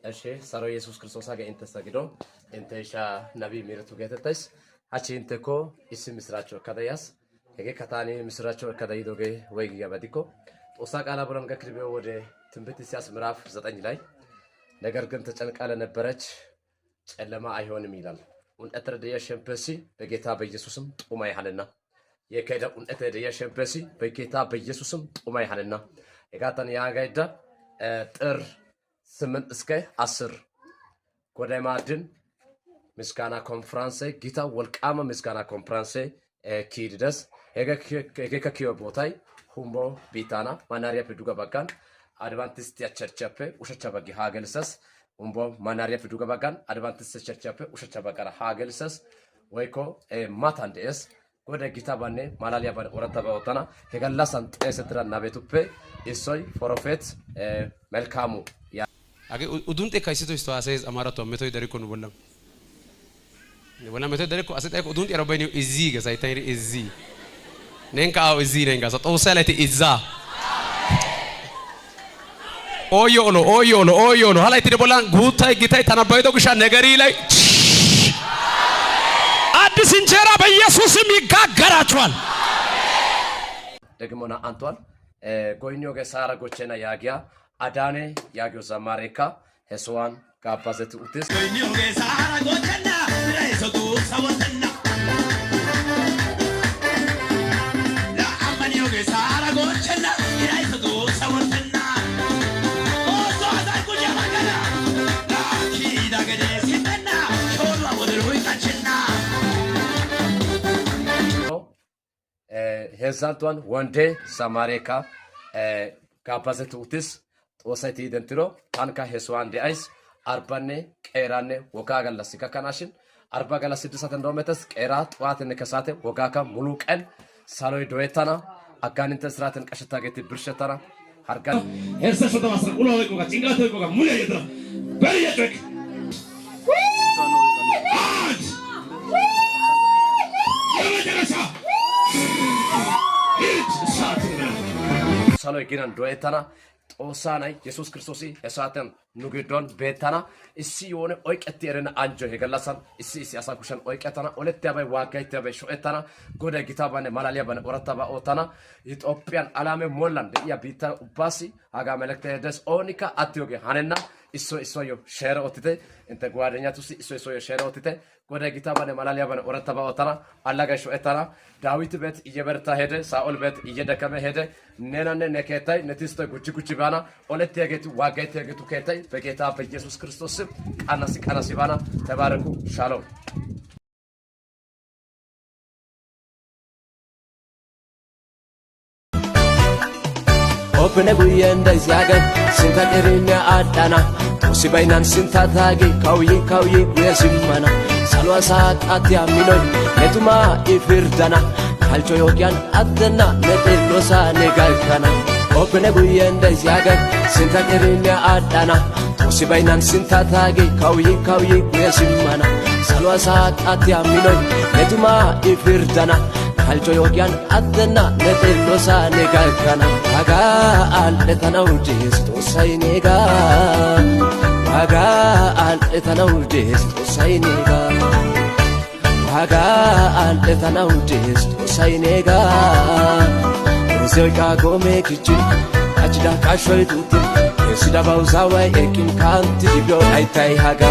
እሺ ሰሮ ኢየሱስ ክርስቶስ አገ እንተ ሰግዶ እንተ ሻ ነብይ ምርቱ ገተተስ አቺ እንተኮ ኢስ ምስራቾ ከዳያስ ሄገ ከታኒ ምስራቾ ከዳይዶገ ወይ ገበዲኮ ጦሳ ቃላ ብለን ገክልቤው ወደ ትንቢት ኢሳይያስ ምዕራፍ 9 ላይ ነገር ግን ተጨንቃ ለነበረች ጨለማ አይሆንም ይላል። ወንጠረ ደየሸምፐሲ በጌታ በኢየሱስም ጡማ ይሃልና የከዳ ወንጠረ ደየሸምፐሲ በጌታ በኢየሱስም ጡማ ይሃልና የጋታን ያጋይዳ ጥር 8 እስከ 10 ጎዳይ ማድን ምስጋና ኮንፈረንስ ጊታ ወልቃማ ምስጋና ኮንፈረንስ ኪድደስ ሄገ ከኪዮ ቦታይ ሁምቦ ቢታና ማናሪያ ፕዱጋ ባጋን አድቫንቲስት ያቸርቸፔ ውሸቻ በጊ ሃገልሰስ ሁምቦ ማናሪያ ፕዱጋ ባጋን አድቫንቲስት ቸርቸፔ ውሸቻ በቀራ ሃገልሰስ ወይኮ ማታንዴስ ወደ ጊታ ባኔ ማላሊያ ባን ወራታ ባውታና ሄገላሳን ጤሰትራ ናቤቱፔ ኢሶይ ፕሮፌት መልካሙ አገ ኡዱንቴ ካይሲቶ ስቶ አሰይዝ አማራቶ መቶይ ደሪኮ ነው ወላም ወላ መቶይ ደሪኮ አሰጣይ ኡዱንቴ ረባይኒ እዚ ገሳይታይ እዚ ነንካው እዚ ነንጋ ሰጦሰለቲ ኢዛ ኦዮሎ ሃላይቲ ደቦላን ጉታይ ጊታይ ተናባይዶ ግሻ ነገሪ ላይ አዲስ እንጀራ በኢየሱስም ይጋገራቸዋል። ደግሞና አንቷል ጎይኞ ገሳራ ጎቸና ያጊያ አዳኔ ያጊዮ ዘማሬካ ሄሶዋን ጋባዘት ኡትስ ጎይኞ ገሳራ ጎቸና ረይሶቱ ሰወተና ለአማኒዮ ገሳራ ጎቸና ረይሶቱ ሰወተና ኦሶ አዛይ ኩጃ ማገና ላኪዳ ገደ ሲተና ሾላ ወደሩ ይካችና ሄዛንቷን ወንዴ ዘማሬካ ጋባዘት ኡትስ ጦሳይቲ ደንትሮ ታንካ ሄሶዋን ዲአይስ አርባኔ ቀራኔ ወጋ ገላስ ከካናሽን አርባ ገላስ 6 እንደውመተስ ቀራ ጧትነ ከሳተ ወጋካ ሙሉ ቀን ሳሎይ ዶየታና አጋንንተ ስራትን ቀሽታ ገት ብርሸታና አርጋን ሄርሰ ሾታ ማስረ ቁሎ ወይ ቆጋ ጭንጋተ ወይ ቆጋ ሙሉ ያየትራ በሪያትክ ሳሎይ ጊናን ዶየታና ጦሳናይ ኢየሱስ ክርስቶስ የሳተን ኑግዶን ቤታና እሲ የሆነ ኦይቀት የረና አንጆ የገላሳን እሲ ያሳኩሽን ኦይቀታና ሁለት ያባይ ዋጋይት ያባይ ሾኤታና ጎደ ጊታባነ ማላሊያ ባነ ወራታባ ኦታና ኢትዮጵያን አላሜ ሞላን ያ ቢታ ኡባሲ አጋ መልእክተ ደስ ኦኒካ አትዮገ ሃነና እሶዮ ሼር ኦትቴ እንተ ጓደኛቱስ እሶዮ ሼር ኦትቴ ጎደ ጊታባነ ማላሊያ ባነ ወራታባ ኦታና አላጋ ሾኤታና ዳዊት ቤት እየበረታ ሄደ ሳኦል ቤት እየደከመ ሄደ ነናነ ነከታይ ነቲስተ ጉጂ ባና ሁለት ያገቱ ዋጋይት ያገቱ ከታይ በጌታ በኢየሱስ ክርስቶስ ስም ቃናሲ ባና ተባረኩ። ሻሎም ኦፕነ ጉየ እንደዚህ ያገን ሲንታቀሪኛ አዳና ሲባይናን ሲንታታጌ ካውይ ጉየሲማና ሳሏሳ ቃት ያሚኖይ ለቱማ ኢፍርዳና ካልቾ ዮጊያን አደና ለጤሎሳ ነጋልካና ኦፕነ ጉየ እንደዚህ ያገን ሲንታቀሪኛ አዳና ሲባይናን ሲንታታጌ ካውይ ጉየሲማና ሳሏሳ ቃት ያሚኖይ ለቱማ ኢፍርዳና ካልቾ ዮጊያን አደና ለጤሎሳ ነጋልካና አጋ አልተናው ጂስቶ ሳይኔጋ አጋ አልተናው ጂስቶ ሳይኔጋ አጋ አልተናው ጂስቶ ሳይኔጋ ዘልቃ ጎሜ ክቺ አችዳ ካሾይ ቱት ሲዳባው ዛዋይ ኤኪን ካንት ዲዶ አይታይ ሃጋ